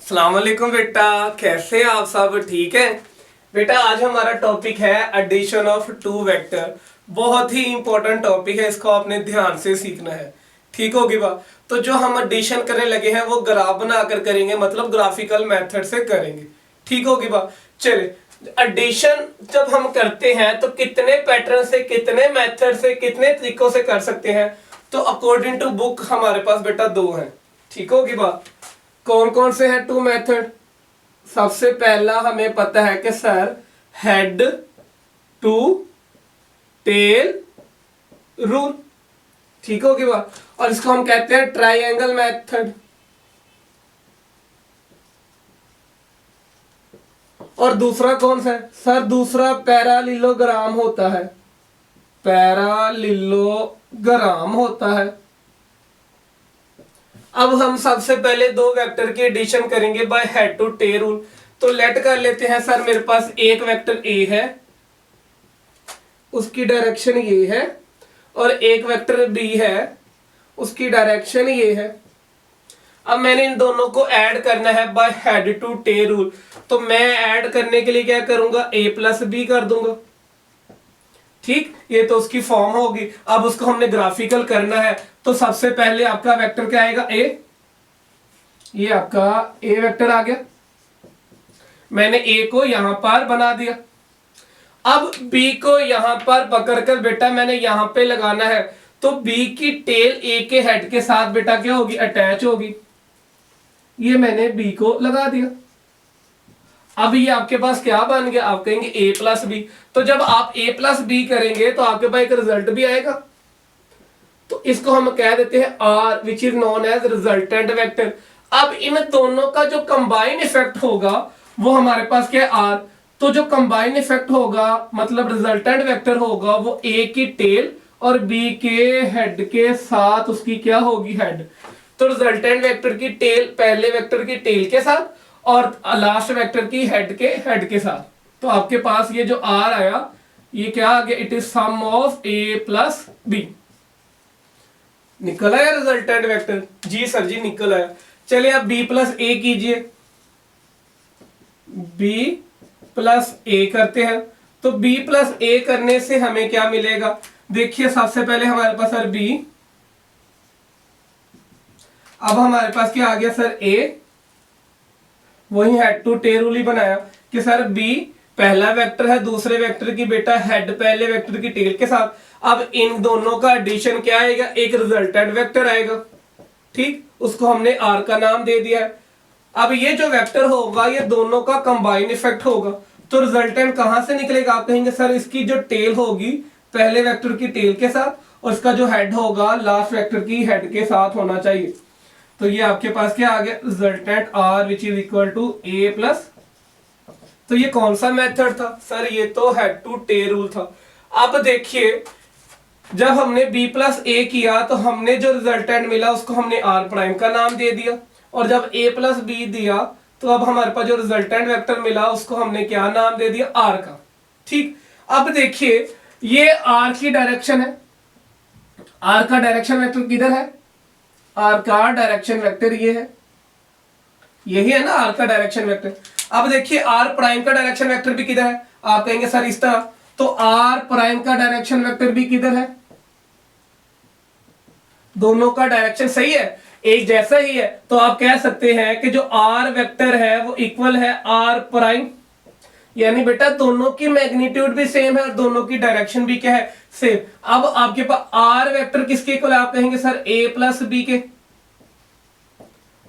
अस्सलाम वालेकुम बेटा, कैसे हैं आप सब? ठीक है बेटा। आज हमारा टॉपिक है एडिशन ऑफ टू वेक्टर। बहुत ही इंपॉर्टेंट टॉपिक है, इसको आपने ध्यान से सीखना है। ठीक होगी बा। तो जो हम एडिशन करने लगे हैं वो ग्राफ बनाकर करेंगे, मतलब ग्राफिकल मेथड से करेंगे। ठीक होगी बा। चले, एडिशन जब हम करते हैं तो कितने पैटर्न से, कितने मेथड से, कितने तरीकों से कर सकते हैं? तो अकॉर्डिंग टू बुक हमारे पास बेटा दो हैं। ठीक होगी बात। कौन कौन से हैं टू मेथड? सबसे पहला हमें पता है कि sir head to tail rule. ठीक होगी बात। और इसको हम कहते हैं ट्राइंगल मेथड। और दूसरा कौन सा है सर? दूसरा पैरालिलोग्राम होता है। पैरालिलोग्राम होता है। अब हम सबसे पहले दो वेक्टर की एडिशन करेंगे by head to tail rule. तो लेट कर लेते हैं सर, मेरे पास एक वेक्टर ए है, उसकी डायरेक्शन ये है, और एक वेक्टर बी है, उसकी डायरेक्शन ये है। अब मैंने इन दोनों को ऐड करना है by head to tail rule. तो मैं ऐड करने के लिए क्या करूंगा? a प्लस बी कर दूंगा। ठीक, ये तो उसकी फॉर्म होगी। अब उसको हमने ग्राफिकल करना है, तो सबसे पहले आपका वेक्टर क्या आएगा? a। ये आपका a वेक्टर आ गया। मैंने a को यहां पर बना दिया। अब b को यहां पर पकड़कर बेटा मैंने यहां पे लगाना है। तो b की टेल a के हेड के साथ बेटा क्या होगी? अटैच होगी। ये मैंने b को लगा दिया। अब ये आपके पास क्या बन गया? आप कहेंगे a प्लस बी। तो जब आप a प्लस बी करेंगे तो आपके पास एक रिजल्ट भी आएगा। तो इसको हम कह देते हैं r, which is known as resultant vector. अब इन दोनों का जो कंबाइन इफेक्ट होगा वो हमारे पास क्या है? r। तो जो कंबाइन इफेक्ट होगा मतलब रिजल्टेंट वेक्टर होगा वो a की टेल और b के हेड के साथ उसकी क्या होगी? हेड। तो रिजल्टेंट वेक्टर की टेल पहले वेक्टर की टेल के साथ और लास्ट वेक्टर की हेड के साथ। तो आपके पास ये जो r आया ये क्या आ गया? It is sum of a plus B. निकल आया रिजल्टेंट वेक्टर? जी सर जी निकल आया। चलिए अब b प्लस ए कीजिए। b प्लस ए करते हैं। तो b प्लस ए करने से हमें क्या मिलेगा? देखिए सबसे पहले हमारे पास सर b, अब हमारे पास क्या आ गया सर? a। वही हेड टू टेल रूल ही बनाया कि सर b पहला वेक्टर है, दूसरे वेक्टर की बेटा हेड पहले वेक्टर की टेल के साथ। अब इन दोनों का एडिशन क्या आएगा? एक रिजल्टेंट वेक्टर आएगा। ठीक, उसको हमने r का नाम दे दिया है। अब ये जो वेक्टर होगा ये दोनों का कंबाइन इफेक्ट होगा। तो रिजल्टेंट कहां से निकलेगा? आप कहेंगे सर इसकी जो टेल होगी पहले वेक्टर की टेल के साथ और इसका जो हेड होगा लास्ट वेक्टर की हेड के साथ होना चाहिए। तो ये आपके पास क्या आ गया? Resultant r which is equal to a plus. तो ये कौन सा मेथड था सर? ये तो हेड टू टेल रूल था। अब देखिए जब हमने b प्लस ए किया तो हमने जो रिजल्टेंट मिला उसको हमने r प्राइम का नाम दे दिया। और जब a प्लस बी दिया तो अब हमारे पास जो रिजल्टेंट वेक्टर मिला उसको हमने क्या नाम दे दिया? r का। ठीक, अब देखिए ये r की डायरेक्शन है। r का डायरेक्शन वेक्टर किधर है? r का डायरेक्शन वेक्टर ये है, यही है ना r का डायरेक्शन वेक्टर। अब देखिए r प्राइम का डायरेक्शन वेक्टर भी किधर है? आप कहेंगे सर इस तरह। तो r प्राइम का डायरेक्शन वेक्टर भी किधर है? दोनों का डायरेक्शन सही है, एक जैसा ही है। तो आप कह सकते हैं कि जो r वेक्टर है वो इक्वल है r प्राइम। यानी बेटा दोनों की मैग्नीट्यूड भी सेम है और दोनों की डायरेक्शन भी क्या है? सेम। अब आपके पास r वेक्टर किसके इक्वल है? आप कहेंगे सर a प्लस बी के।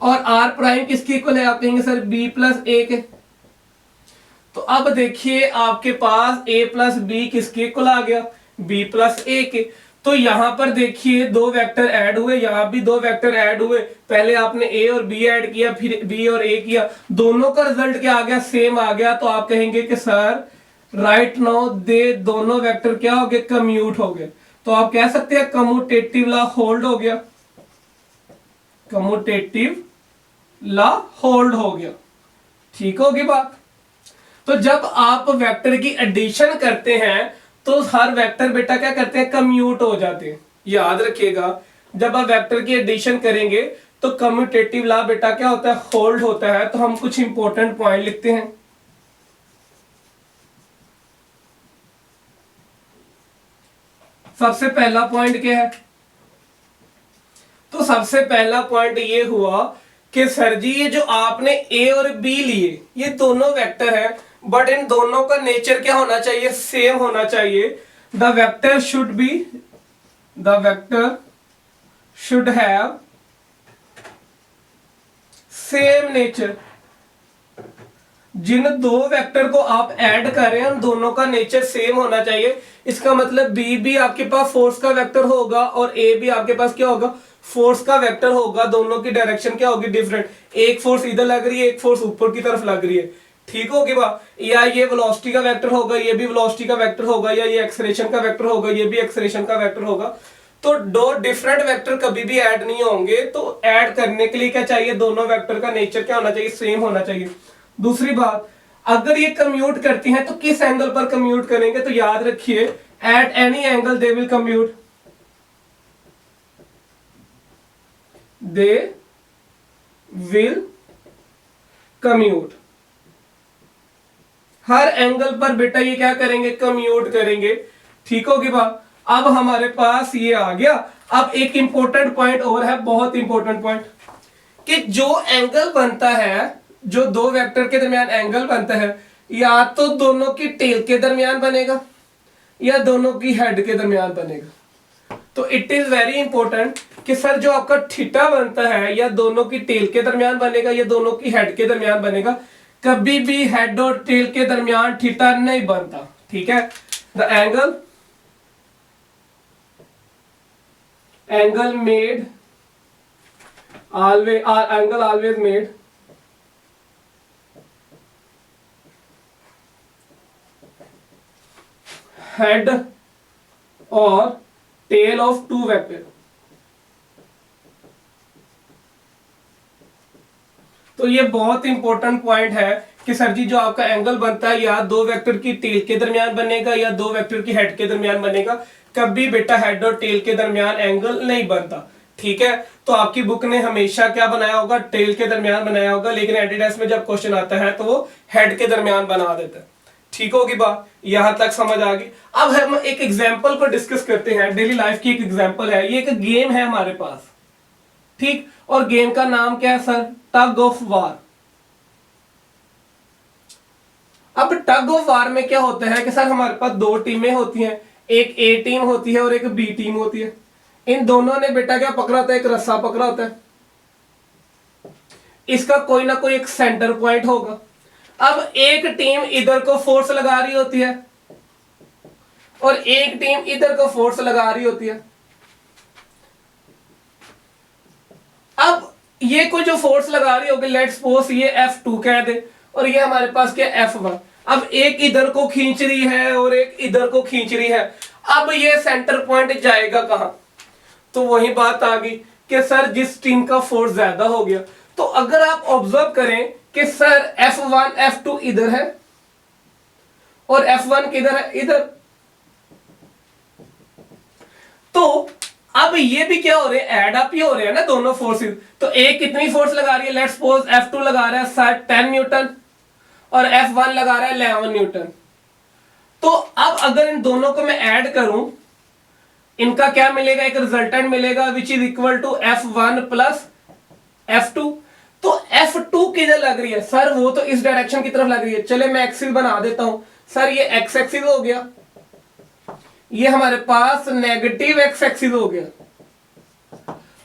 और r प्राइम किसके इक्वल है? आप कहेंगे सर b प्लस ए के। तो अब देखिए आपके पास a प्लस बी किसके इक्वल आ गया? b प्लस ए के। तो यहां पर देखिए दो वेक्टर ऐड हुए, यहां भी दो वेक्टर ऐड हुए। पहले आपने a और b ऐड किया, फिर b और a किया, दोनों का रिजल्ट क्या आ गया? सेम आ गया। तो आप कहेंगे कि सर राइट नाउ दे दोनों वेक्टर क्या हो गए? कम्यूट हो गए। तो आप कह सकते हैं कम्यूटेटिव लॉ होल्ड हो गया। कम्यूटेटिव लॉ होल्ड हो गया। ठीक होगी बात। तो जब आप वेक्टर की एडिशन करते हैं तो हर वेक्टर बेटा क्या करते हैं? कम्यूट हो जाते हैं। याद रखिएगा जब आप वेक्टर की एडिशन करेंगे तो कम्यूटेटिव लॉ बेटा क्या होता है, होल्ड होता है। तो हम कुछ इंपॉर्टेंट पॉइंट लिखते हैं। सबसे पहला पॉइंट क्या है, तो सबसे पहला पॉइंट ये हुआ कि सर जी ये जो आपने ए और बी लिए ये दोनों वेक्टर है, बट इन दोनों का नेचर क्या होना चाहिए, सेम होना चाहिए। The vector should have same nature. जिन दो वेक्टर को आप ऐड कर रहे हैं उन दोनों का नेचर सेम होना चाहिए। इसका मतलब बी भी आपके पास फोर्स का वेक्टर होगा और ए भी आपके पास क्या होगा, फोर्स का वेक्टर होगा। दोनों की डायरेक्शन क्या होगी, डिफरेंट। एक फोर्स इधर लग रही है, एक फोर्स ऊपर की तरफ लग रही है, ठीक होगी बा। या ये वेलोसिटी का वेक्टर होगा, ये भी वेलोसिटी का वेक्टर होगा, या ये एक्सेलरेशन का वेक्टर होगा, ये भी एक्सेलरेशन का वेक्टर होगा। तो दो डिफरेंट वेक्टर कभी भी ऐड नहीं होंगे। तो ऐड करने के लिए क्या चाहिए, दोनों वेक्टर का नेचर क्या होना चाहिए, सेम होना चाहिए। दूसरी बात, अगर ये कम्यूट करती हैं तो किस एंगल पर कम्यूट करेंगे, तो याद रखिए at any angle they will commute, they will commute. Her angle पर बेटा ये क्या करेंगे, कम्यूट करेंगे, ठीक होगी बात। अब हमारे पास ये आ गया। अब एक इंपॉर्टेंट पॉइंट और है, बहुत इंपॉर्टेंट पॉइंट, कि जो एंगल बनता है, जो दो वेक्टर के दरमियान एंगल बनता है, या तो दोनों की टेल के दरमियान बनेगा या दोनों की हेड के दरमियान बनेगा। तो इट इज वेरी इंपॉर्टेंट कि सर जो आपका थीटा बनता है या दोनों की टेल के दरमियान बनेगा या दोनों की हेड के दरमियान बनेगा। कभी भी हेड और टेल के दरमियान थीटा नहीं बनता, ठीक है। The angle made always made head or tail of two vector। तो ये बहुत इंपॉर्टेंट पॉइंट है कि सर जी जो आपका एंगल बनता है या दो वेक्टर की टेल के दरमियान बनेगा या दो वेक्टर की हेड के दरमियान बनेगा। कभी बेटा हेड और टेल के दरमियान एंगल नहीं बनता, ठीक है। तो आपकी बुक ने हमेशा क्या बनाया होगा, टेल के दरमियान बनाया होगा, लेकिन एडिडास में जब क्वेश्चन आता है तो वो हेड के दरमियान बना देता है, ठीक होगी बात। यहां तक समझ आ गई। अब हम एक एग्जांपल पर डिस्कस करते हैं। डेली लाइफ की एक एग्जांपल है, ये एक गेम है हमारे पास, ठीक। और गेम का नाम क्या है सर, टग ऑफ वार। अब टग ऑफ वार में क्या होता है कि सर हमारे पास दो टीमें होती हैं, एक ए टीम होती है और एक बी टीम होती है। इन दोनों ने बेटा क्या पकड़ा होता है, एक रस्सा पकड़ा होता है। इसका कोई ना कोई एक सेंटर पॉइंट होगा। अब एक टीम इधर को फोर्स लगा रही होती है और एक टीम इधर को फोर्स लगा रही होती है। अब ये कोई जो फोर्स लगा रही होगी, लेट्स सपोज ये F2 कह दे और ये हमारे पास क्या F1। अब एक इधर को खींच रही है और एक इधर को खींच रही है। अब ये सेंटर पॉइंट जाएगा कहां, तो वही बात आ गई कि सर जिस टीम का फोर्स ज्यादा हो गया। तो अगर आप ऑब्जर्व करें कि सर F1 F2 इधर है और F1 किधर है, इधर। तो अब ये भी क्या हो रहे हैं, एड अप ही हो रहे हैं ना दोनों फोर्सेस। तो एक कितनी फोर्स लगा रही है, लेट्स सपोज F2 लगा रहा है 10 न्यूटन और F1 लगा रहा है 11 न्यूटन। तो अब अगर इन दोनों को मैं ऐड करूं, इनका क्या मिलेगा, एक रिजल्टेंट मिलेगा which is equal to F1 plus F2। तो F2 किधर लग रही है सर, वो तो इस डायरेक्शन की तरफ लग रही है। चले मैं एक्सिस बना देता हूं सर, ये एक्स एक्सिस हो गया, ये हमारे पास नेगेटिव एक्स एक्सिस हो गया।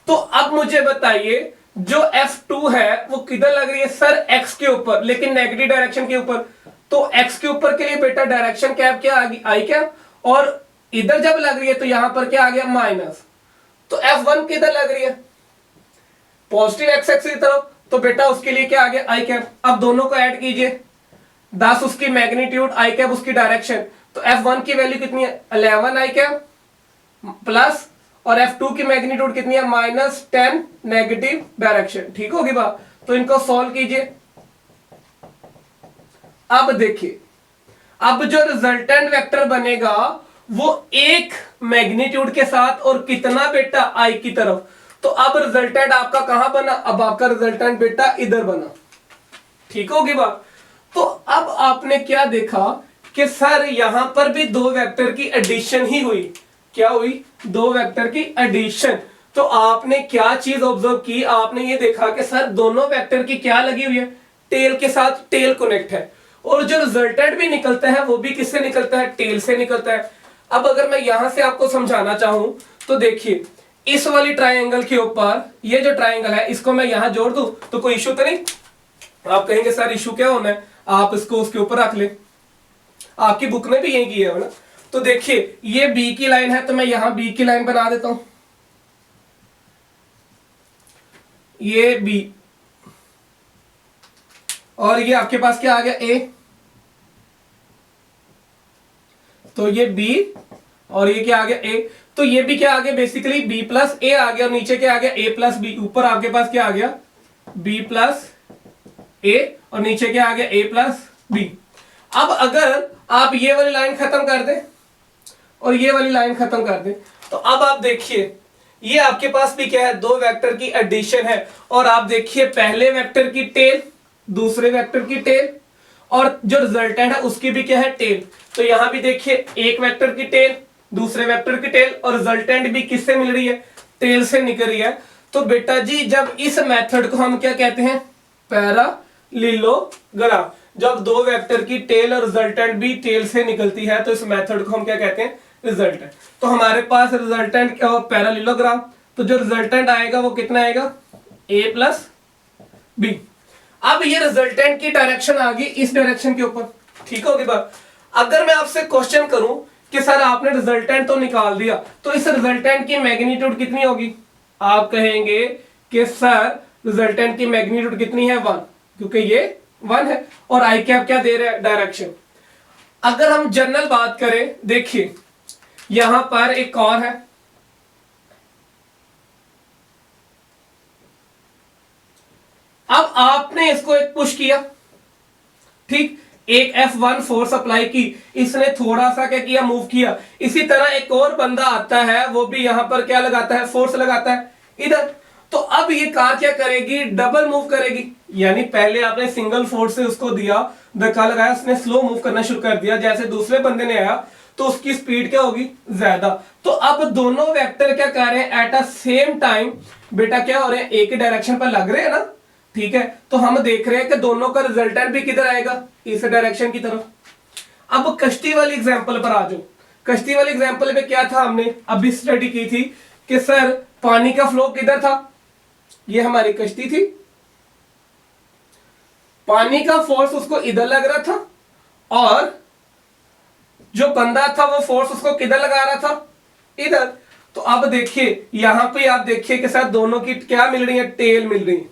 तो अब मुझे बताइए जो F2 है वो किधर लग रही है सर, x के ऊपर, लेकिन नेगेटिव डायरेक्शन के ऊपर। तो x के ऊपर के लिए बेटा डायरेक्शन कैप क्या आ गई, आई कैप, और इधर जब लग रही है तो यहां पर क्या आ गया, माइनस। तो F1 किधर लग रही है, पॉजिटिव एक्स एक्सिस की तरफ, तो बेटा उसके लिए क्या आ गया, आई कैप। अब दोनों को ऐड कीजिए, 10 उसकी मैग्नीट्यूड, आई कैप उसकी डायरेक्शन। तो F1 की वैल्यू कितनी है, 11 आई कैप प्लस, और F2 की मैग्नीट्यूड कितनी है, -10 नेगेटिव डायरेक्शन, ठीक होगी बात। तो इनको सॉल्व कीजिए। अब देखिए, अब जो रिजल्टेंट वेक्टर बनेगा वो एक मैग्नीट्यूड के साथ और कितना बेटा, आई की तरफ। तो अब रिजल्टेंट आपका कहां बना, अब आपका रिजल्टेंट बेटा इधर बना। ठीक होगी बात। तो अब आपने क्या देखा कि सर यहां पर भी दो वेक्टर की एडिशन ही हुई। क्या हुई, दो वेक्टर की एडिशन। तो आपने क्या चीज ऑब्जर्व की, आपने ये देखा कि सर दोनों वेक्टर की क्या लगी हुई है, टेल के साथ टेल कनेक्ट है, और जो रिजल्टेंट भी निकलता है वो भी किससे निकलता है, टेल से निकलता है। अब अगर मैं यहां से आपको समझाना चाहूं तो देखिए, इस वाली ट्राइंगल के ऊपर ये जो ट्राइंगल है इसको मैं यहां जोड़ दूं तो कोई इशू तो नहीं। आप कहेंगे सर इशू क्या होना है, आप इसको उसके ऊपर रख ले, आपकी बुक में भी यही किया है ना। तो देखिए ये बी की लाइन है तो मैं यहां बी की लाइन बना देता हूं, ये बी, और ये आपके पास क्या आ गया, ए, तो ये बी और ये क्या आ गया, ए। तो ये भी क्या आ गया, बेसिकली बी प्लस ए आ गया, और नीचे क्या आ गया, ए प्लस बी। ऊपर आपके पास क्या आ गया, बी प्लस ए, और नीचे क्या आ गया, ए प्लस बी। अब अगर आप ये वाली लाइन खत्म कर दें और ये वाली लाइन खत्म कर दें, तो अब आप देखिए ये आपके पास भी क्या है, दो वेक्टर की एडिशन है। और आप देखिए पहले वेक्टर की टेल, दूसरे वेक्टर की टेल, और जो रिजल्टेंट है उसकी भी क्या है, टेल। तो यहां भी देखिए एक वेक्टर की टेल, दूसरे वेक्टर की टेल, और रिजल्टेंट भी किससे मिल रही है, टेल से निकल रही है। तो बेटा जी जब इस मेथड को हम क्या कहते हैं, पैरेललोग्राम। जब दो वेक्टर की टेल और रिजल्टेंट भी टेल से निकलती है तो इस मेथड को हम क्या कहते हैं, रिजल्टेंट। तो हमारे पास रिजल्टेंट क्या हो, पैरेललोग्राम। तो जो रिजल्टेंट आएगा वो कितना आएगा, ए प्लस बी। अब ये रिजल्टेंट की डायरेक्शन आ गई इस डायरेक्शन के ऊपर। ठीक होगी बात। अगर मैं आपसे क्वेश्चन करूं कि सर आपने रिजल्टेंट तो निकाल दिया, तो इस रिजल्टेंट की मैग्नीट्यूड कितनी होगी, आप कहेंगे कि सर रिजल्टेंट की मैग्नीट्यूड कितनी है, 1, क्योंकि ये 1 है, और आई कैप क्या दे रहे हैं, डायरेक्शन। अगर हम जनरल बात करें, देखिए यहां पर एक और है, अब आपने इसको एक पुश किया, ठीक, एक F1 फोर्स अप्लाई की, इसने थोड़ा सा क्या किया, मूव किया। इसी तरह एक और बंदा आता है, वो भी यहां पर क्या लगाता है, फोर्स लगाता है इधर। तो अब ये कार क्या करेगी, डबल मूव करेगी। यानी पहले आपने सिंगल फोर्स से उसको दिया, धक्का लगाया, उसने स्लो मूव करना शुरू कर दिया, जैसे दूसरे बंदे ने आया तो उसकी स्पीड क्या होगी, ज्यादा। तो अब दोनों वेक्टर क्या कर रहे हैं, एट अ सेम टाइम बेटा क्या हो रहे हैं, एक ही डायरेक्शन पर लग रहे हैं ना। ठीक है, तो हम देख रहे हैं कि दोनों का रिजल्टेंट भी किधर आएगा, इस डायरेक्शन की तरफ। अब कश्ती वाली एग्जांपल पर आ जाओ। कश्ती वाली एग्जांपल में क्या था, हमने अभी स्टडी की थी कि सर पानी का फ्लो किधर था, ये हमारी कश्ती थी, पानी का फोर्स उसको इधर लग रहा था, और जो बंदा था वो फोर्स उसको किधर लगा रहा था, इधर। तो अब देखिए यहां पे आप देखिए कि सर दोनों की क्या मिल रही है, टेल मिल रही है।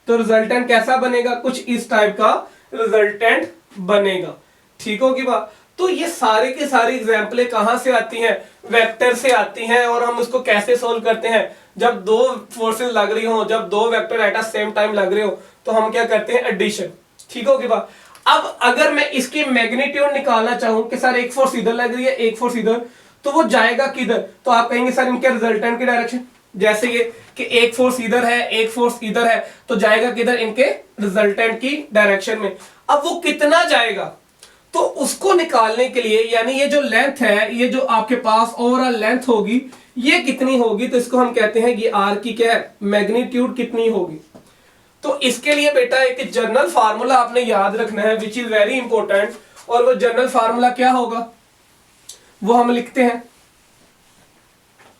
तो रिजल्टेंट कैसा बनेगा, कुछ इस टाइप का रिजल्टेंट बनेगा। ठीक होगी बात। तो ये सारे की सारी एग्जांपलें कहां से आती हैं, वेक्टर से आती हैं। और हम उसको कैसे सोल्व करते हैं, जब दो फोर्सेस लग रही हो, जब दो vector at a same time लग रहे हो, तो हम क्या करते हैं, एडिशन। ठीक होगी बात। अब अगर मैं इसकी मैग्नीट्यूड निकालना चाहूं कि सर एक फोर्स इधर लग रही है, एक फोर्स इधर, तो वो जाएगा किधर, तो आप कहेंगे सर इनके रिजल्टेंट की डायरेक्शन। जैसे ये कि एक फोर्स इधर है, एक फोर्स इधर है, तो जाएगा किधर, इनके रिजल्टेंट की डायरेक्शन में। अब वो कितना जाएगा, तो उसको निकालने के लिए, यानी ये जो लेंथ है, ये जो आपके पास ओवरऑल लेंथ होगी, ये कितनी होगी, तो इसको हम कहते हैं ये आर की क्या है, मैग्नीट्यूड कितनी होगी। तो इसके लिए बेटा एक जनरल फार्मूला आपने याद रखना है, विच इज वेरी इंपॉर्टेंट। और वो जनरल फार्मूला क्या होगा, वो हम लिखते हैं।